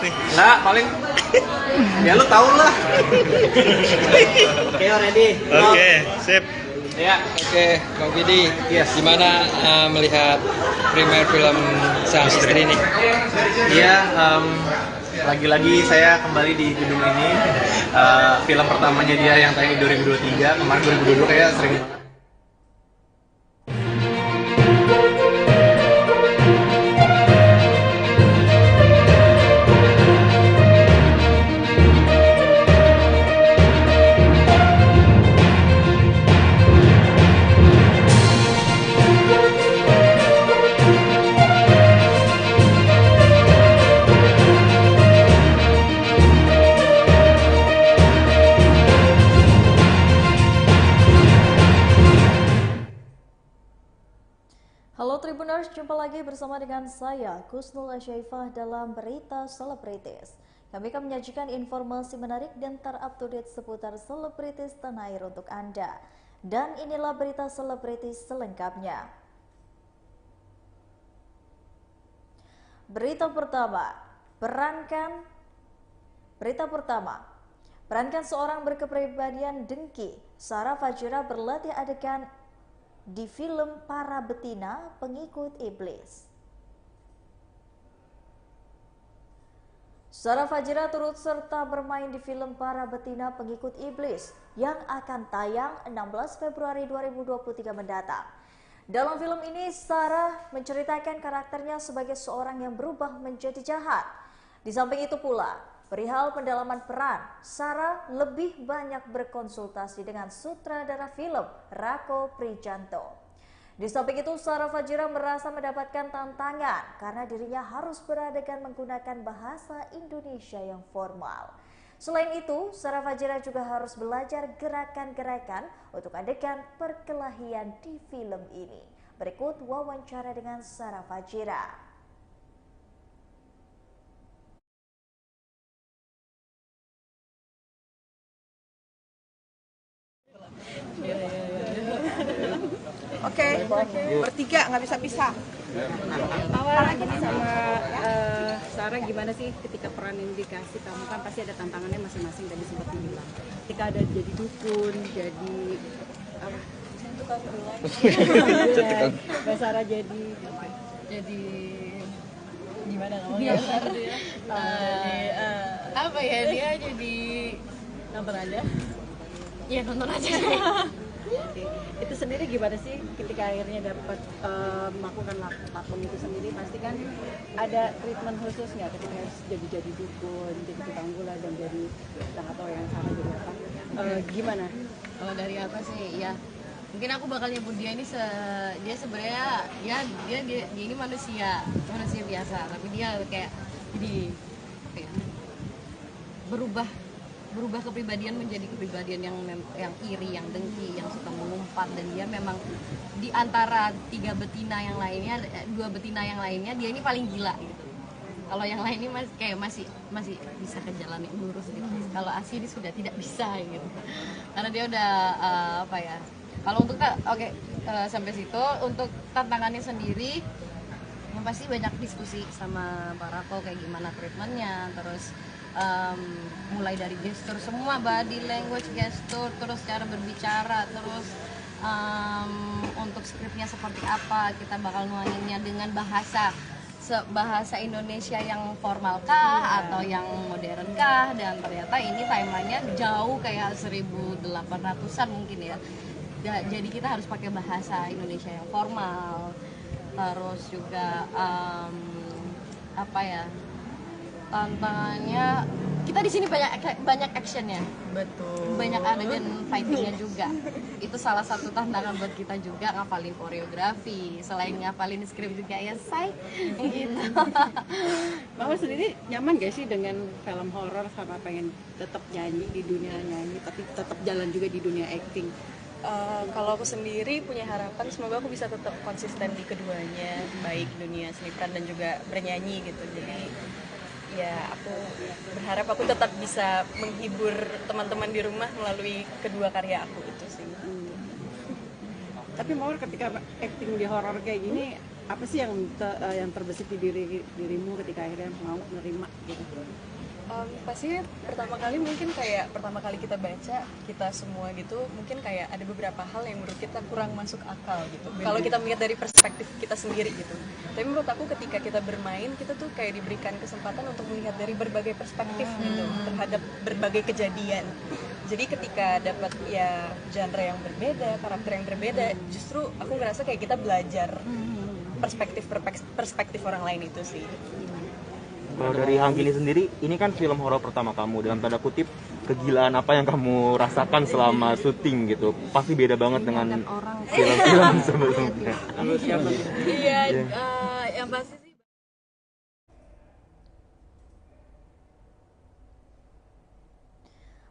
nih? Enggak, paling ya lu tau lah. Oke, ready. Oke, sip. Ya. Oke, Bang Vidi, Yes. gimana melihat premier film Sang Istri ini? Iya, lagi-lagi saya kembali di gedung ini. Film pertamanya dia yang tayang di 2023, kemarin 2022 kayak sering banget. Halo Tribuners, jumpa lagi bersama dengan saya, Kusnul Asyaifah dalam Berita Selebritis. Kami akan menyajikan informasi menarik dan terupdate seputar selebritis tanah air untuk Anda. Dan inilah Berita Selebritis selengkapnya. Berita pertama, perankan seorang berkepribadian dengki, Sarah Fajira berlatih adegan di film Para Betina Pengikut Iblis. Sarah Fajira turut serta bermain di film Para Betina Pengikut Iblis yang akan tayang 16 Februari 2023 mendatang. Dalam film ini, Sarah menceritakan karakternya sebagai seorang yang berubah menjadi jahat. Di samping itu pula, perihal pendalaman peran, Sarah lebih banyak berkonsultasi dengan sutradara film Rako Prijanto. Di samping itu, Sarah Fajira merasa mendapatkan tantangan karena dirinya harus beradegan menggunakan bahasa Indonesia yang formal. Selain itu, Sarah Fajira juga harus belajar gerakan-gerakan untuk adegan perkelahian di film ini. Berikut wawancara dengan Sarah Fajira. Oke, bertiga nggak bisa pisah. Awal sama Sarah gimana sih ketika peran yang dikasih kamu, kan pasti ada tantangannya masing-masing, tadi sempat dibilang. Ketika ada jadi dukun, jadi tukang berulang. Mbak Sarah jadi gimana namanya? Apa ya, dia jadi Nonton aja. ya nonton aja. Oke. Itu sendiri gimana sih ketika akhirnya dapat melakukan lakon itu sendiri, pasti kan ada treatment khusus nggak ketika harus jadi dukun, jadi tukang gula, dan jadi kita nggak tahu yang salah jadi apa, gimana? Kalau dari apa sih ya, mungkin aku bakal nyebut dia ini dia sebenarnya ya dia ini manusia biasa, tapi dia kayak jadi apa ya, berubah kepribadian menjadi kepribadian yang iri, yang dengki, yang suka mengumpat, dan dia memang di antara dua betina yang lainnya dia ini paling gila gitu. Kalau yang lain ini masih bisa ke jalan yang lurus gitu. Kalau Asi ini sudah tidak bisa gitu. Karena dia udah apa ya? Kalau untuk sampai situ, untuk tantangannya sendiri yang pasti banyak diskusi sama Pak Rako kayak gimana treatmentnya, terus mulai dari gestur semua, body language, gestur, terus cara berbicara, terus untuk skripnya seperti apa, kita bakal nuanginnya dengan bahasa Indonesia yang formal kah atau yang modern kah, dan ternyata ini timelinenya jauh kayak 1800-an mungkin ya. Jadi kita harus pakai bahasa Indonesia yang formal, terus juga apa ya, tantangannya kita di sini banyak actionnya, betul, banyak adegan fightingnya juga. Itu salah satu tantangan buat kita juga, ngapalin koreografi, selain ngapalin skrip juga ya gitu. Mama sendiri nyaman gak sih dengan film horor, sama pengen tetap nyanyi di dunia nyanyi tapi tetap jalan juga di dunia acting? Kalau aku sendiri punya harapan semoga aku bisa tetap konsisten di keduanya, baik dunia seni peran dan juga bernyanyi gitu. Jadi ya aku berharap aku tetap bisa menghibur teman-teman di rumah melalui kedua karya aku itu sih. Tapi mau ketika acting di horor kayak gini, apa sih yang terbesit di dirimu ketika akhirnya mau menerima gitu? Pasti pertama kali mungkin kayak pertama kali kita baca, kita semua gitu, mungkin kayak ada beberapa hal yang menurut kita kurang masuk akal gitu. Kalau kita melihat dari perspektif kita sendiri gitu. Tapi menurut aku ketika kita bermain, kita tuh kayak diberikan kesempatan untuk melihat dari berbagai perspektif gitu terhadap berbagai kejadian. Jadi ketika dapat ya genre yang berbeda, karakter yang berbeda, justru aku ngerasa kayak kita belajar perspektif orang lain itu sih. Kalau dari Anggini sendiri, ini kan film horor pertama kamu. Dalam tanda kutip, kegilaan apa yang kamu rasakan selama syuting gitu? Pasti beda banget dengan film-film sebelumnya. Iya, yang pasti sih.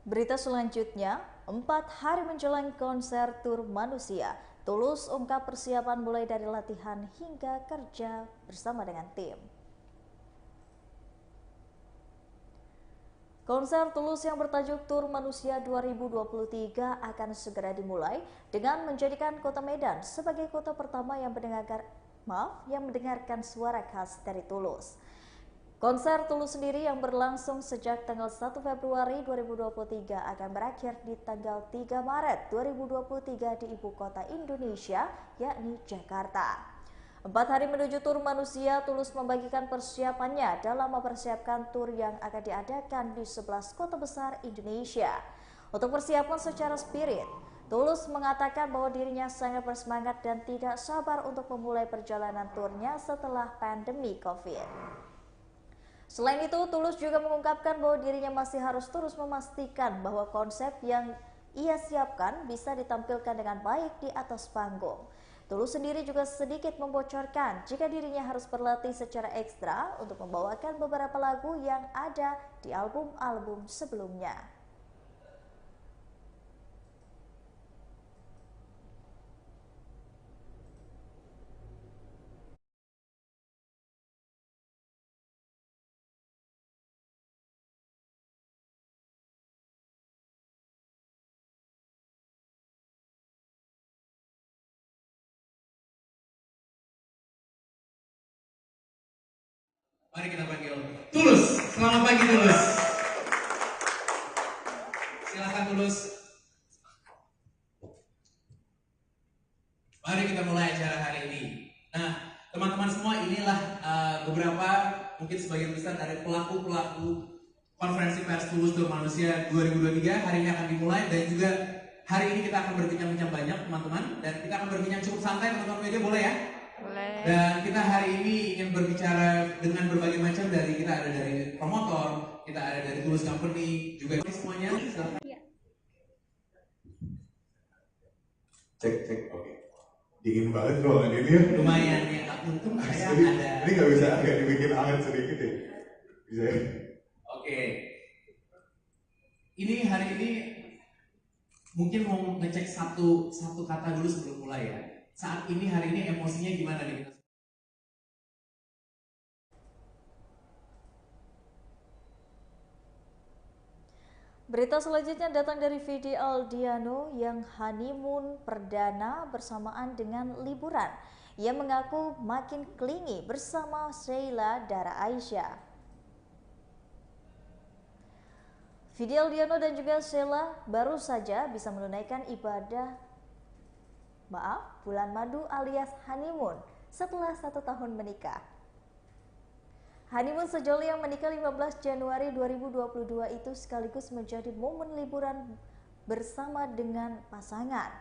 Berita selanjutnya, 4 hari menjelang konser Tur Manusia, Tulus ungkap persiapan mulai dari latihan hingga kerja bersama dengan tim. Konser Tulus yang bertajuk Tur Manusia 2023 akan segera dimulai dengan menjadikan kota Medan sebagai kota pertama yang mendengarkan suara khas dari Tulus. Konser Tulus sendiri yang berlangsung sejak tanggal 1 Februari 2023 akan berakhir di tanggal 3 Maret 2023 di ibu kota Indonesia, yakni Jakarta. 4 hari menuju Tur Manusia, Tulus membagikan persiapannya dalam mempersiapkan tur yang akan diadakan di 11 kota besar Indonesia. Untuk persiapan secara spirit, Tulus mengatakan bahwa dirinya sangat bersemangat dan tidak sabar untuk memulai perjalanan turnya setelah pandemi COVID. Selain itu, Tulus juga mengungkapkan bahwa dirinya masih harus terus memastikan bahwa konsep yang ia siapkan bisa ditampilkan dengan baik di atas panggung. Tulus sendiri juga sedikit membocorkan jika dirinya harus berlatih secara ekstra untuk membawakan beberapa lagu yang ada di album-album sebelumnya. Mari kita panggil Tulus. Selamat pagi Tulus. Silakan Tulus. Mari kita mulai acara hari ini. Nah, teman-teman semua, inilah beberapa, mungkin sebagian besar dari pelaku-pelaku konferensi pers Tulus Tur Manusia 2023. Hari ini akan dimulai dan juga hari ini kita akan berbincang-bincang banyak teman-teman, dan kita akan berbincang cukup santai teman-teman media, boleh ya? Boleh. Dan kita hari ini ingin berbicara dengan berbagai macam, kita ada dari promotor, kita ada dari Tulus Company, juga semuanya. Cek, oke. Dingin banget ruangan ini ya. Lumayan ya, untung saya ada. Ini nggak bisa agak dibikin hangat sedikit ya? Bisa ya? Oke. Ini hari ini mungkin mau ngecek satu kata dulu sebelum mulai ya. Saat ini hari ini emosinya gimana nih? Berita selanjutnya datang dari Vidi Aldiano yang honeymoon perdana bersamaan dengan liburan. Ia mengaku makin clingy bersama Sheila Dara Aisha. Vidi Aldiano dan juga Sheila baru saja bisa menunaikan bulan madu alias honeymoon setelah 1 tahun menikah. Honeymoon sejoli yang menikah 15 Januari 2022 itu sekaligus menjadi momen liburan bersama dengan pasangan.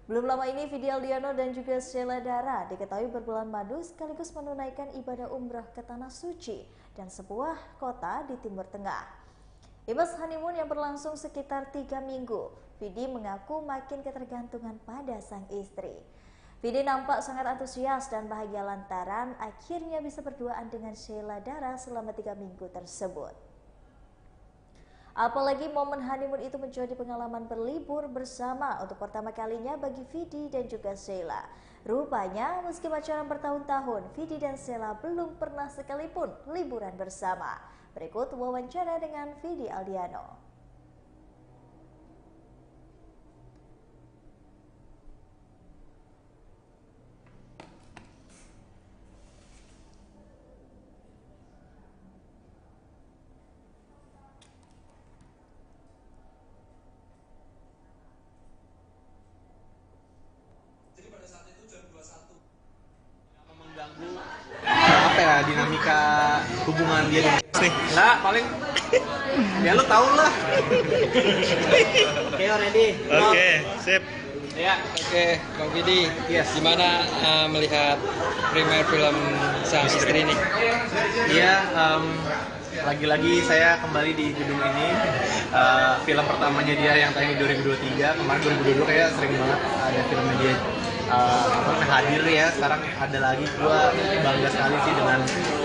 Belum lama ini Vidi Aldiano dan juga Sheila Dara diketahui berbulan madu sekaligus menunaikan ibadah umrah ke Tanah Suci dan sebuah kota di Timur Tengah. Imbas honeymoon yang berlangsung sekitar 3 minggu, Vidi mengaku makin ketergantungan pada sang istri. Vidi nampak sangat antusias dan bahagia lantaran akhirnya bisa berduaan dengan Sheila Dara selama 3 minggu tersebut. Apalagi momen honeymoon itu menjadi pengalaman berlibur bersama untuk pertama kalinya bagi Vidi dan juga Sheila. Rupanya meski pacaran bertahun-tahun, Vidi dan Sheila belum pernah sekalipun liburan bersama. Berikut wawancara dengan Vidi Aldiano. hubungan dia dengan nggak paling ya lu tau lah. Oke, ready? Oke, sip. Ya. Oke, Bang Vidi, Yes. gimana melihat premier film Sang Istri ini? Iya, lagi-lagi saya kembali di gedung ini. Film pertamanya dia yang tayang di 2023, kemarin 2022 kayak sering banget ada filmnya dia hadir ya. Sekarang ada lagi, gue bangga sekali sih dengan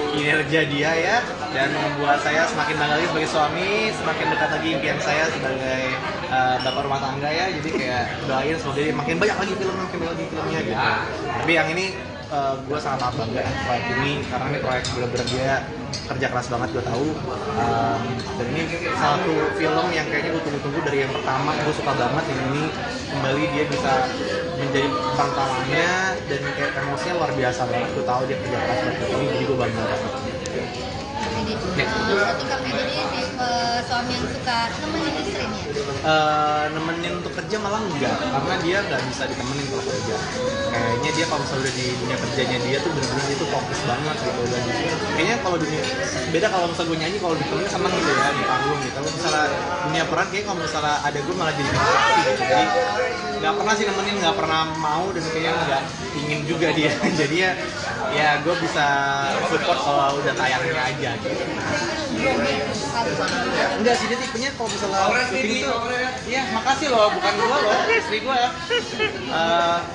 kinerja dia ya, dan membuat saya semakin bangga lagi sebagai suami, semakin dekat lagi impian saya sebagai bapak rumah tangga ya. Jadi kayak doain semoga dia makin banyak lagi filmnya gitu. Tapi yang ini gue sangat bangga proyek ini, karena ini proyek bener-bener dia kerja keras banget, gue tahu. Dan ini salah satu film yang kayaknya gue tunggu-tunggu dari yang pertama. Gue suka banget yang ini kembali dia bisa menjadi peran utamanya, dan kayak emosinya luar biasa banget. Gue tahu dia kerja keras banget ini, jadi gue bangga banget. Berarti Kak Fedi ini suami yang suka nemenin istrinya? Nemenin untuk kerja malah enggak, karena dia nggak bisa ditemenin kalau kerja. Kayaknya dia kalau misalnya udah di dunia kerjanya dia tuh bener-bener itu fokus banget gitu. Dan kayaknya kalau dunia beda, kalau misalnya gue nyanyi kalau ditemenin seneng gitu ya di panggung gitu. Kalau misalnya dunia peran kayak kalau misalnya ada gue malah jadi konsentrasi gitu. Jadi nggak pernah sih nemenin, nggak pernah mau, dan kayaknya nggak ingin juga dia. Jadi ya gue bisa support kalau udah tayangnya aja gitu. Enggak sih, dia tipenya kalau misalnya syuting itu, iya makasih loh, bukan gua loh, istri gua ya.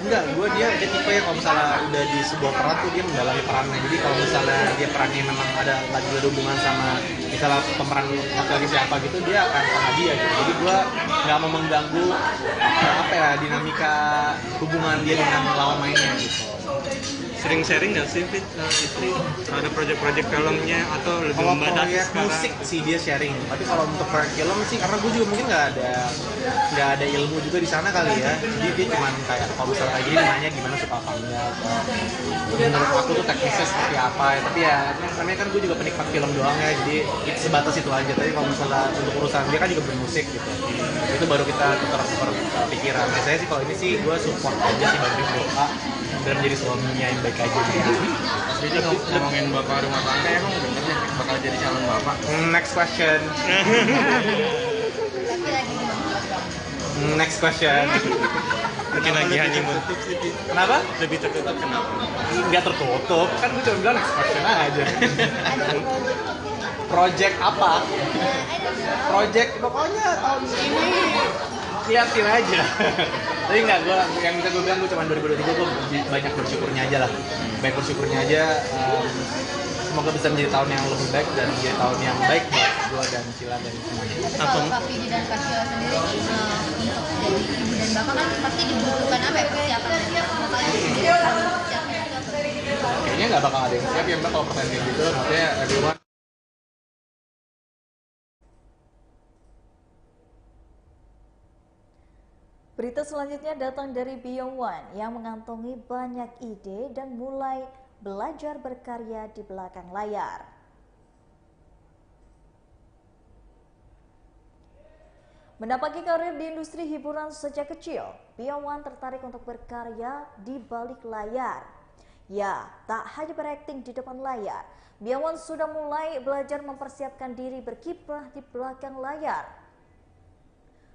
Enggak, dia tipe yang kalau misalnya udah di sebuah peran tuh dia mendalami perannya. Jadi kalau misalnya dia perannya memang ada lagi hubungan sama misalnya pemeran laki-laki siapa gitu, dia akan sama dia gitu. Jadi gua nggak mau mengganggu dinamika hubungan dia dengan lawan mainnya gitu. Sering sharing nggak sih, Fit, istri? Ada proyek-proyek filmnya atau lebih Kalau membatasi proyek sekarang? musik sih dia sharing, tapi kalau untuk proyek film sih, karena gue juga mungkin nggak ada ilmu juga di sana kali ya. Jadi dia cuman kayak kalau misalnya kayak gini nanya gimana suka apa enggak, atau menurut aku tuh teknisnya seperti apa ya. Tapi ya namanya kan gue juga penikmat film doang ya, jadi sebatas itu aja. Tapi kalau misalnya untuk urusan dia kan juga bermusik gitu, itu baru kita tukar pikiran. Biasanya sih kalau ini sih gue support aja sih, bantuin doa dan menjadi suaminya yang baik aja gitu. Jadi ngomongin bapak rumah tangga, emang bener ya bakal jadi calon bapak? Next question. Next question. Mungkin lagi honeymoon. Kenapa? Lebih tertutup kenapa? Nggak tertutup, kan gue cuma bilang next question aja. Project apa? Project pokoknya tahun ini liatin aja. Tapi nggak, yang bisa gue bilang gue cuma 2023 gue banyak bersyukurnya aja lah. Baik bersyukurnya aja. Semoga bisa menjadi tahun yang lebih baik dan menjadi tahun yang baik buat gue dan Cila dan semuanya. Kalau Kak Fedi dan Kak Cila sendiri untuk jadi ibu dan bapak kan pasti dibutuhkan apa ya, persiapan Kayaknya nggak bakal ada yang siap ya mbak kalau pertanyaan gitu. Maksudnya everyone. Berita selanjutnya datang dari Beyond One yang mengantongi banyak ide dan mulai belajar berkarya di belakang layar. Menapaki karir di industri hiburan sejak kecil, Beyond One tertarik untuk berkarya di balik layar. Ya, tak hanya berakting di depan layar, Beyond One sudah mulai belajar mempersiapkan diri berkiprah di belakang layar.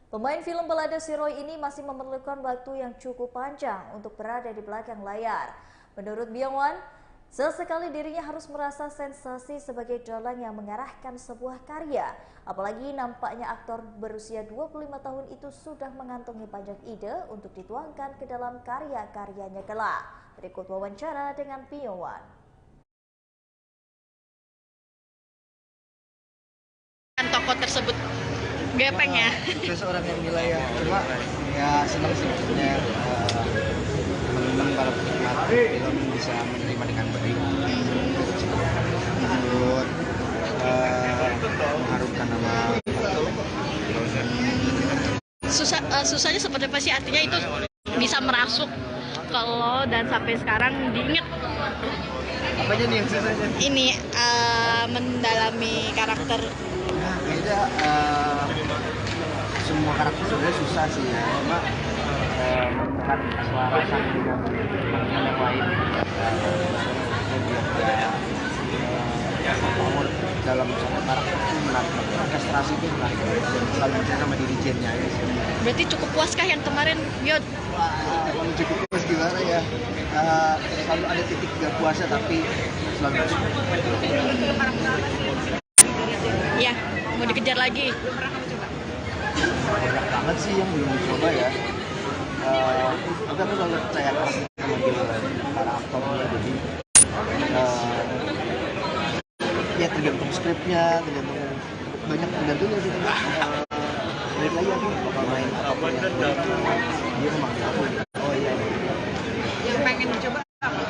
Pemain film balada Si Roy ini masih memerlukan waktu yang cukup panjang untuk berada di belakang layar. Menurut Beyond One, sesekali dirinya harus merasa sensasi sebagai dalang yang mengarahkan sebuah karya. Apalagi nampaknya aktor berusia 25 tahun itu sudah mengantongi banyak ide untuk dituangkan ke dalam karya-karyanya kelak. Berikut wawancara dengan Beyond One. Tokoh tersebut gepeng ya. Seseorang yang nilai ya, cuma ya senang sih maksudnya teman-teman para penikmat film bisa menerima dengan baik, ikut mengharumkan nama Susahnya seperti apa sih, artinya itu bisa merasuk kalau dan sampai sekarang diingat. apanya nih yang susahnya? Ini mendalami karakter. Kayaknya semua karakter sebenarnya susah sih ya, cuma menemukan keselarasan dengan teman yang lain, dan juga power dalam satu karakter itu menarik banget. Orkestrasi itu menarik banget dan selalu bercerita sama dirijennya ini sih. Berarti cukup puaskah yang kemarin, Yod? Wah, cukup puas gimana ya? Selalu ada titik gak puasnya tapi selalu Iya, mau dikejar lagi. banyak banget sih yang belum dicoba ya. Tapi aku selalu percaya keras sama dia para aktornya, jadi ya tergantung skripnya, tergantung banyak tergantung sih. Balik lagi aku bakal main apapun yang dia memanggil aku. Oh iya. Yang pengen dicoba apa?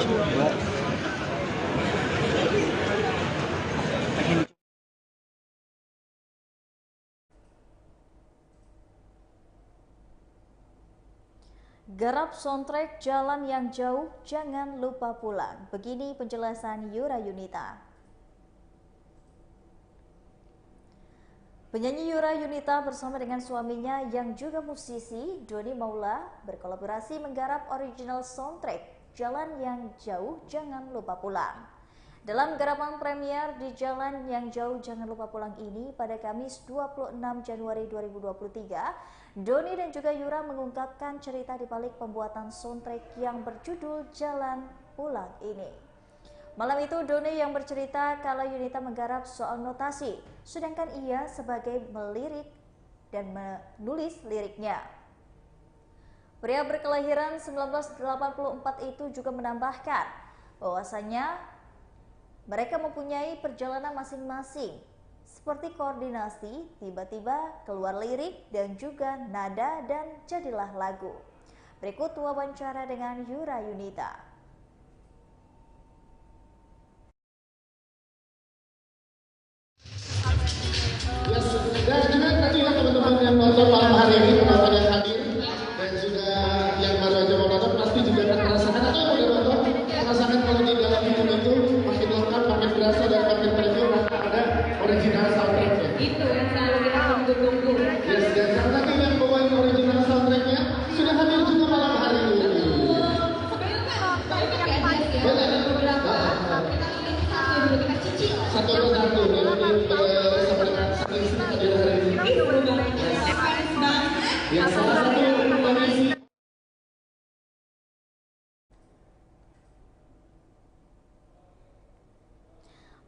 Coba. Garap soundtrack Jalan yang Jauh, Jangan Lupa Pulang. Begini penjelasan Yura Yunita. Penyanyi Yura Yunita bersama dengan suaminya yang juga musisi, Doni Maula, berkolaborasi menggarap original soundtrack Jalan yang Jauh, Jangan Lupa Pulang. Dalam garapan premier di Jalan yang Jauh Jangan Lupa Pulang ini pada Kamis 26 Januari 2023, Doni dan juga Yura mengungkapkan cerita di balik pembuatan soundtrack yang berjudul Jalan Pulang ini. Malam itu Doni yang bercerita kalau Yunita menggarap soal notasi, sedangkan ia sebagai melirik dan menulis liriknya. Pria berkelahiran 1984 itu juga menambahkan bahwasanya mereka mempunyai perjalanan masing-masing, seperti koordinasi, tiba-tiba keluar lirik dan juga nada dan jadilah lagu. Berikut wawancara dengan Yura Yunita. Dan juga tadi ya teman-teman yang nonton malam hari ini, teman-teman yang hadir dan juga yang baru aja mau nonton pasti juga akan merasakan atau yang udah nonton merasakan kalau di dalam film itu makin lengkap, makin berasa dan makin premium karena ada original soundtracknya. Itu yang selalu kita tunggu-tunggu. Yes, dan salah satu yang bawain original soundtracknya sudah hadir juga malam hari ini. Satu persatu yang salah satu pengisi.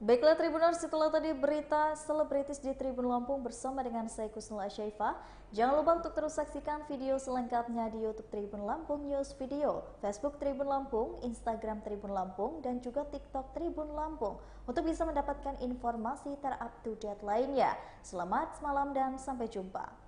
Baiklah Tribuners, setelah tadi berita selebritis di Tribun Lampung bersama dengan saya Kusnul Asyaifa. Jangan lupa untuk terus saksikan video selengkapnya di YouTube Tribun Lampung News Video, Facebook Tribun Lampung, Instagram Tribun Lampung, dan juga TikTok Tribun Lampung untuk bisa mendapatkan informasi ter-up-to-date lainnya. Selamat malam dan sampai jumpa.